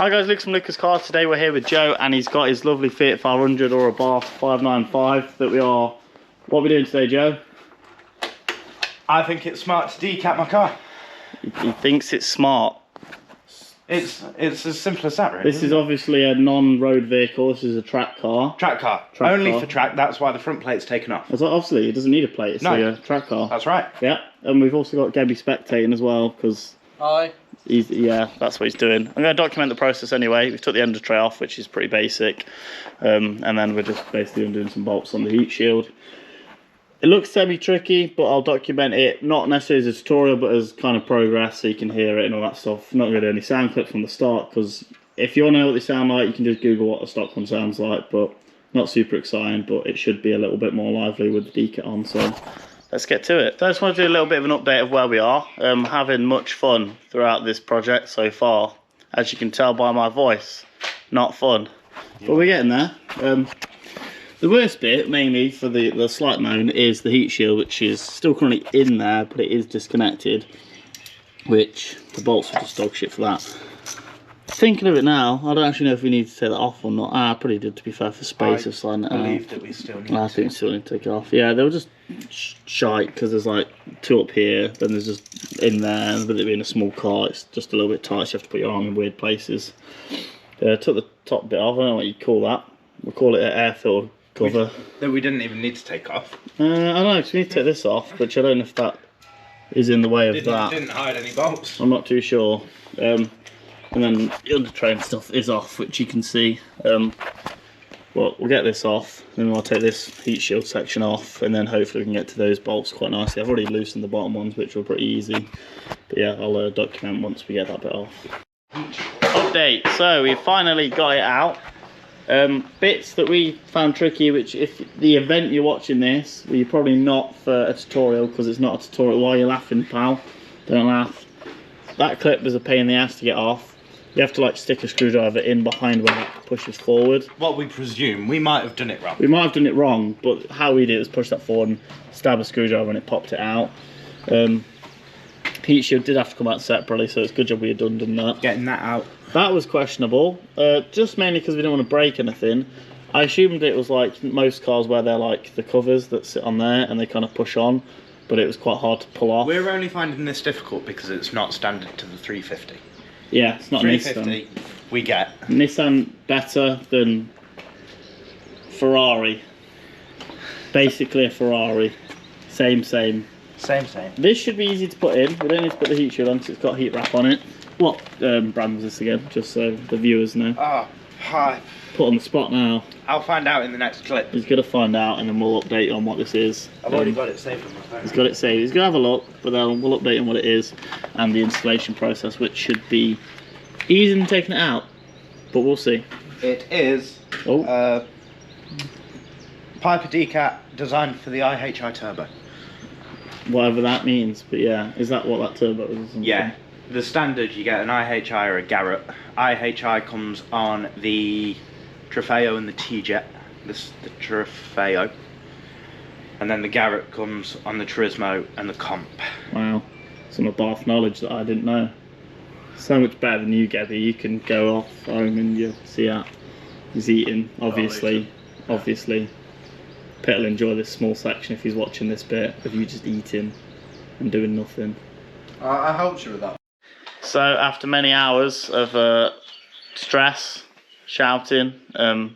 Hi guys, Luke from Lucas Cars. Today we're here with Joe and he's got his lovely Fiat 500 or Abarth 595 that we are... What are we doing today, Joe? I think it's smart to decat my car. He thinks it's smart. It's as simple as that, really. This is obviously a non-road vehicle. This is a track car. Track car. Only for track. That's why the front plate's taken off. That's obviously, it doesn't need a plate. It's a track car. That's right. Yeah, and we've also got Gabby spectating as well because... Hi. Yeah, that's what he's doing. I'm going to document the process anyway. We've took the ender tray off, which is pretty basic. And then we're just basically undoing some bolts on the heat shield. It looks semi-tricky, but I'll document it, not necessarily as a tutorial, but as kind of progress, so you can hear it and all that stuff. Not really any sound clips from the start, because if you want to know what they sound like, you can just Google what a stock one sounds like, but not super exciting, but it should be a little bit more lively with the decat on, so let's get to it. So I just want to do a little bit of an update of where we are. Having much fun throughout this project so far. As you can tell by my voice, not fun, but we're getting there. The worst bit, mainly for the slight moan, is the heat shield, which is still currently in there, but it is disconnected, which the bolts are just dog shit for that. Thinking of it now, I don't actually know if we need to take that off or not. I probably did, to be fair, for space of sliding it out. I believe that we still need I think we still need to take it off. Yeah, they were just shite, because there's like two up here, then there's just in there, and with it being a small car, it's just a little bit tight, so you have to put your arm in weird places. Took the top bit off, I don't know what you'd call that. We'll call it an air filter cover. That we didn't even need to take off. I don't know, because we need to take this off, which I don't know if that is in the way of that. Didn't hide any bolts. I'm not too sure. And then the under tray and stuff is off, which you can see. Well, we'll get this off, then I'll take this heat shield section off, and then hopefully we can get to those bolts quite nicely. I've already loosened the bottom ones, which were pretty easy. But yeah, I'll document once we get that bit off. Update, so we finally got it out. Bits that we found tricky, which if the event you're watching this, well, you're probably not for a tutorial, because it's not a tutorial. Why are you laughing, pal? Don't laugh. That clip was a pain in the ass to get off. You have to like stick a screwdriver in behind when it pushes forward. What we presume, we might have done it wrong. We might have done it wrong, but how we did it was push that forward and stab a screwdriver and it popped it out. Heat shield did have to come out separately, so it's a good job we had done that. Getting that out. That was questionable, just mainly because we didn't want to break anything. I assumed it was like most cars where they're like the covers that sit on there and they kind of push on, but it was quite hard to pull off. We're only finding this difficult because it's not standard to the 350. Yeah, it's not 350 Nissan. We get. Nissan better than Ferrari. Basically a Ferrari. Same. Same. This should be easy to put in. We don't need to put the heat shield on because it's got heat wrap on it. What brand was this again? Just so the viewers know. Oh, hi. Put on the spot now. I'll find out in the next clip. He's going to find out and then we'll update you on what this is. I've already got it saved on my phone. He's got it saved. He's going to have a look, but then we'll update him what it is and the installation process, which should be easy in taking it out, but we'll see. It is Piper Decat designed for the IHI turbo. Whatever that means, but yeah, is that what that turbo is or something? Yeah, the standard you get an IHI or a Garrett. IHI comes on the Trofeo and the T-Jet, the Trofeo, and then the Garrett comes on the Turismo and the Comp. Wow, some Abarth knowledge that I didn't know. So much better than you, Gabby. You can go off home and you see that he's eating, obviously. Pete will enjoy this small section if he's watching this bit of you just eating and doing nothing. I helped you with that. So after many hours of stress, shouting and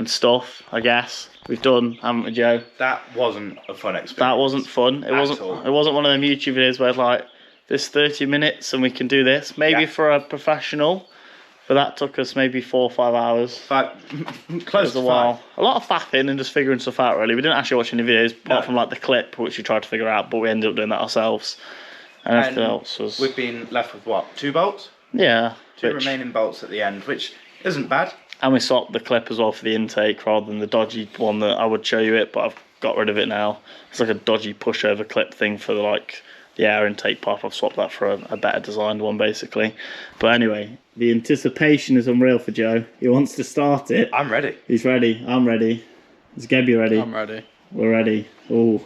stuff, I guess, we've done, haven't we, Joe? That wasn't a fun experience. That wasn't fun. It wasn't one of them YouTube videos where it's like, this 30 minutes and we can do this. Maybe for a professional, but that took us maybe 4 or 5 hours. Close to a while. A lot of faffing and just figuring stuff out, really. We didn't actually watch any videos, apart from like the clip, which we tried to figure out, but we ended up doing that ourselves. And everything else was... We've been left with what? 2 bolts? Yeah. 2 remaining bolts at the end, which isn't bad. And we swapped the clip as well for the intake, rather than the dodgy one that I would show you it, but I've got rid of it now. It's like a dodgy pushover clip thing for the air intake pipe. I've swapped that for a better designed one, basically. But anyway, the anticipation is unreal for Joe. He wants to start it. I'm ready. He's ready. I'm ready. Is Gabby ready? I'm ready. We're ready. Oh.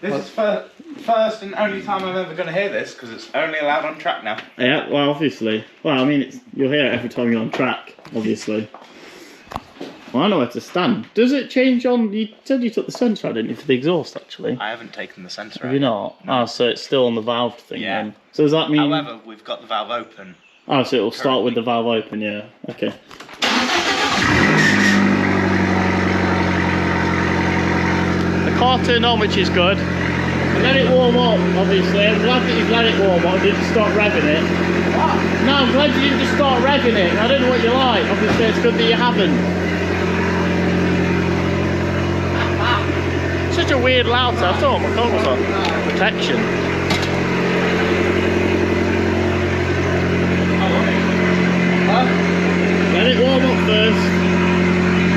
This is for first and only time I'm ever going to hear this because it's only allowed on track now. Yeah, well, obviously. Well, I mean, you'll hear it every time you're on track, obviously. Well, I know where to stand. Does it change on... You said you took the sensor out, didn't you, for the exhaust, actually? I haven't taken the sensor out. Have you not? No. Oh, so it's still on the valve thing Yeah. then. So does that mean... However, we've got the valve open. Oh, so it'll start with the valve open, yeah. Okay. The car turned on, which is good. Let it warm up, obviously. I'm glad that you've let it warm up and didn't start revving it. What? No, I'm glad you didn't just start revving it. I don't know what you like. Obviously, it's good that you haven't. Such a weird loud sound. I thought my car was on protection. Let it warm up first.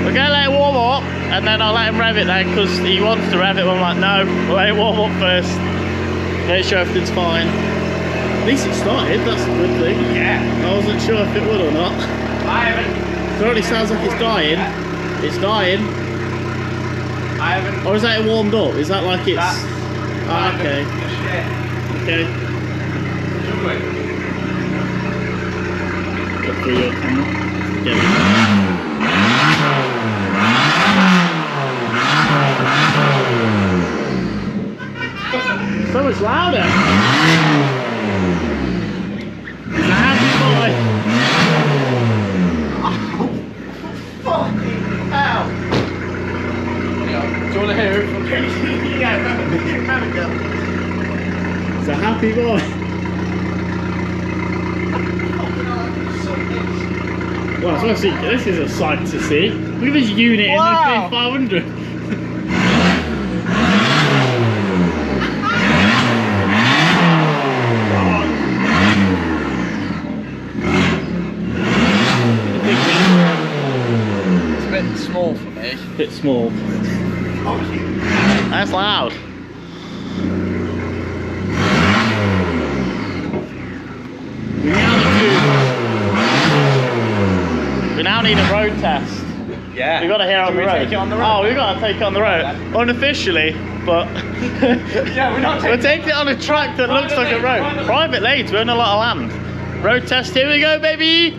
We're going to let it warm up and then I'll let him rev it then because he wants to rev it. I'm like, no, we'll let it warm up first. Make sure everything's fine. At least it started, that's a good thing. Yeah. I wasn't sure if it would or not. I haven't. It already sounds like it's dying. It's dying. I haven't. Or is that it warmed up? Is that like it's... Ah, okay. Okay. Look through your camera. There we go. So much louder. He's a happy boy. Fucking hell! Do you want to hear it from me? Yeah, remember go. He's a happy boy. Well, especially this is a sight to see. Look at this unit Wow. in the 500. It's a bit small for me. Bit small. That's loud. We now need a road test. Yeah. We've got to hear it on Do the we road. take it on the road? Oh, we've got to take it on the road. Unofficially, but Yeah, we're not we're taking it on a track that looks like a road. Private lanes, we're in a lot of land. Road test, here we go, baby!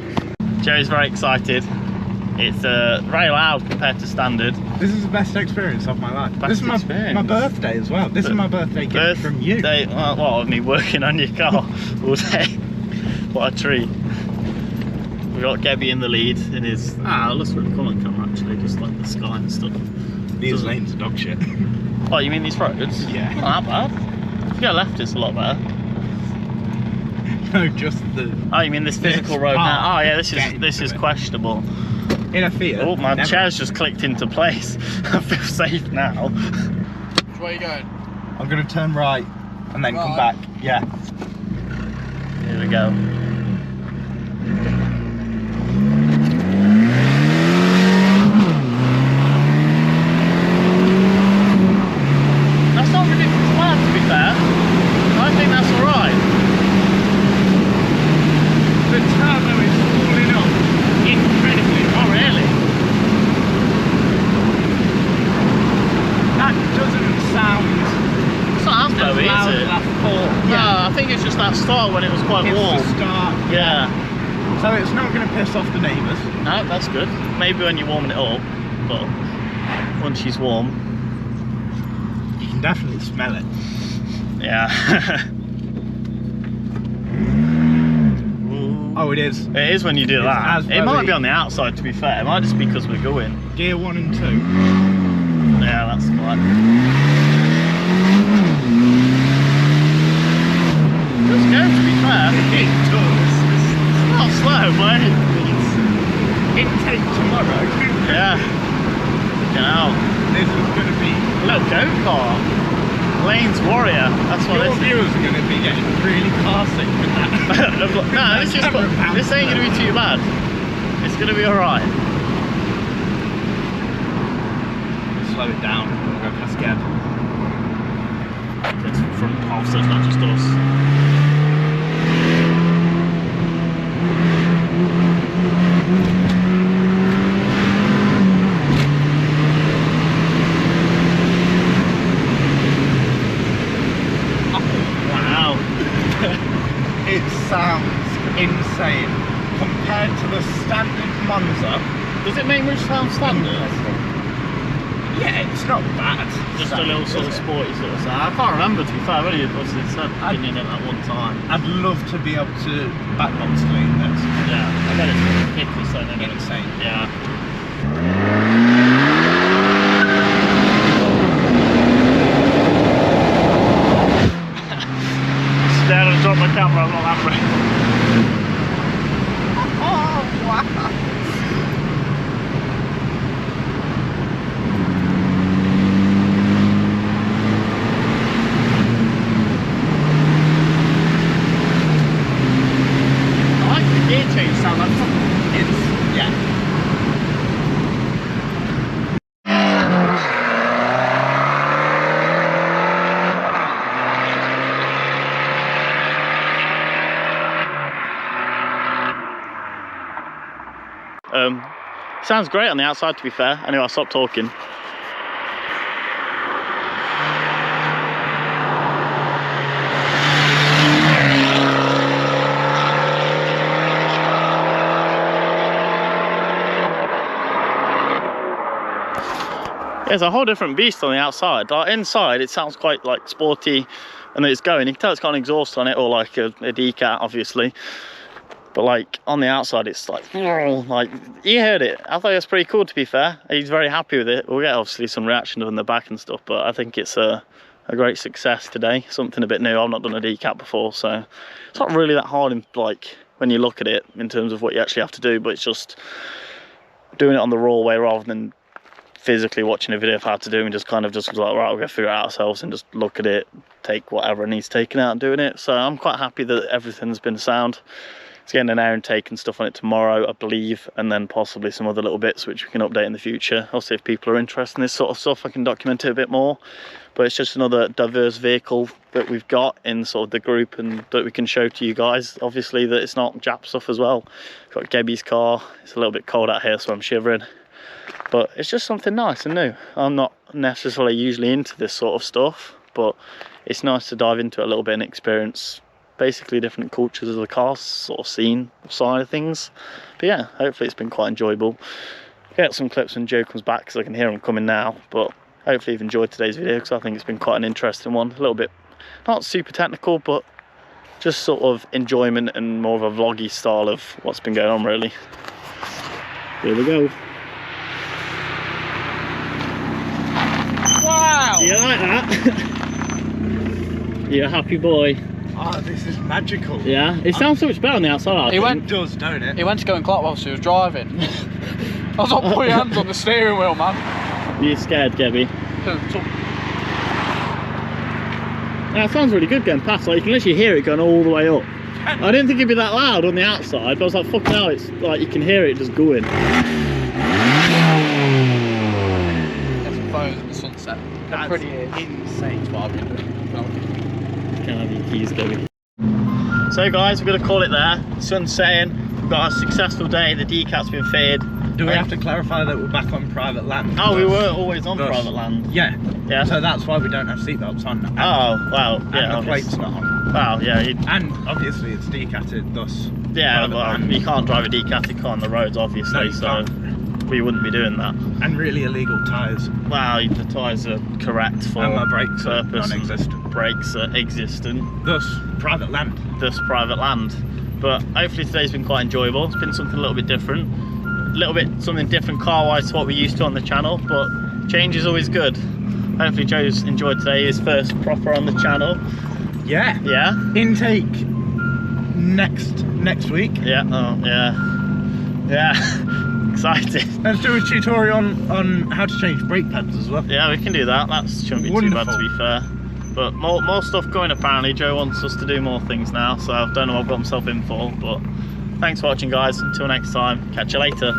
Joe's very excited. It's very loud compared to standard. This is the best experience of my life. Best This is experience. my birthday as well. This is my birthday gift from you. Well, of me working on your car all day. What a treat. We've got Gebby in the lead in his... it looks really cool on camera actually, just like the sky and stuff. These lanes are dog shit. Oh, you mean these roads? Yeah. Not that bad. If you go left, it's a lot better. No, just the... Oh, you mean this physical This road part now? Oh yeah, this getting is to it. questionable. In a Fiat. Oh, my never. chair's just clicked into place. I feel safe now. Where are you going? I'm going to turn right and then come Right. back. Yeah. Here we go. That's not ridiculous bad, to be fair. I think that's alright. The turbo is falling off incredibly. Oh, really? That doesn't sound It's not as as blowy, loud is as it? that fall. No, I think it's just that start when it was quite It's warm. the start. Yeah. So it's not going to piss off the neighbours. No, that's good. Maybe when you're warming it up, but once she's warm, You can definitely smell it. yeah. Oh, it is. It is when you do It's that. as It might bloody. be on the outside, to be fair. It might just be because we're going. Gear 1 and 2. Yeah, that's quite. It's good, to be fair. It does. It's not slow, but It's intake tomorrow. yeah. You know. This is going to be... Look, go-kart. Lane's Warrior. That's what Your this is. viewers are going to be getting really car sick with that. No, this ain't going to be too bad. It's going to be alright. Slow it down. We'll go past Gab. front half, so it's not just us. Wow. It sounds insane compared to the standard Monza. Does it make much sound standard? Yeah, it's not bad. Just a little sort of sporty sort of sound. I can't remember, to be fair, I've only obviously said opinion at that one time. I'd love to be able to backbox clean this. Yeah, I bet it's ridiculous then, isn't it? Insane. Yeah. Scared to drop my camera, I'm not that brave. Oh, wow. I like the gear change sound, Yeah. Sounds great on the outside, to be fair. Anyway, I'll stop talking. Yeah, it's a whole different beast on the outside. Like inside, it sounds quite like sporty, and that it's going. You can tell it's got an exhaust on it, or like a Decat, obviously. But like on the outside, it's like you heard it. I thought it was pretty cool, to be fair. He's very happy with it. We'll get obviously some reaction on the back and stuff, but I think it's a great success today. Something a bit new. I've not done a Decat before, so it's not really that hard in like when you look at it in terms of what you actually have to do. But it's just doing it on the raw way rather than physically watching a video of how to do, and just kind of just like, right, we're gonna figure it out ourselves and just look at it, take whatever needs taken out and doing it. So I'm quite happy that everything's been sound. It's getting an air intake and stuff on it tomorrow, I believe, and then possibly some other little bits which we can update in the future. I'll see if people are interested in this sort of stuff, I can document it a bit more. But it's just another diverse vehicle that we've got in sort of the group, and that we can show to you guys. Obviously that it's not Jap stuff as well. Got Gebby's car. It's a little bit cold out here, so I'm shivering. But it's just something nice and new. I'm not necessarily usually into this sort of stuff, but it's nice to dive into it a little bit and experience basically different cultures of the car sort of scene side of things. But yeah, hopefully it's been quite enjoyable. Get some clips when Joe comes back, because I can hear him coming now. But hopefully you've enjoyed today's video, because I think it's been quite an interesting one. A little bit not super technical, but just sort of enjoyment and more of a vloggy style of what's been going on, really. Here we go. Wow! Do you like that? You're a happy boy. Oh, this is magical. Yeah, it sounds so much better on the outside. It does, don't it? He went to go and clock whilst he was driving. I was like, put your hands on the steering wheel, man. You're scared, Gebby? Now, it sounds really good going past. Like, you can literally hear it going all the way up. I didn't think it'd be that loud on the outside, but I was like, fucking hell, it's like you can hear it just going. Get some photos of the sunset. They're pretty insane. That's what I've been doing. Can't have your keys, Gebby. So guys, we're going to call it there. Sun's setting. We've got a successful day. The Decat's been fitted. Do we have to clarify that we're back on private land? Oh, we were always on private land. Yeah. Yeah. So that's why we don't have seatbelts on. Oh, wow. Yeah. And the plate's not on. Wow, yeah. And obviously it's decatted, thus. Yeah, well, you can't drive a Decat car on the roads, obviously, No, so can't. we wouldn't be doing that. And really illegal tyres. Wow, the tyres are correct for And my brakes are purpose. non-existent. Brakes are existent. Thus, private land. Thus, private land. But hopefully today's been quite enjoyable. It's been something a little bit different. A little bit something different car-wise to what we're used to on the channel, but change is always good. Hopefully Joe's enjoyed today, his first proper on the channel. Yeah. Yeah? Intake next week. Yeah, oh, yeah. Yeah. Excited. Let's do a tutorial on how to change brake pads as well. Yeah, we can do that. That shouldn't be too bad, to be fair. But more stuff going apparently. Joe wants us to do more things now, so I don't know what I've got myself in for. But thanks for watching, guys. Until next time, catch you later.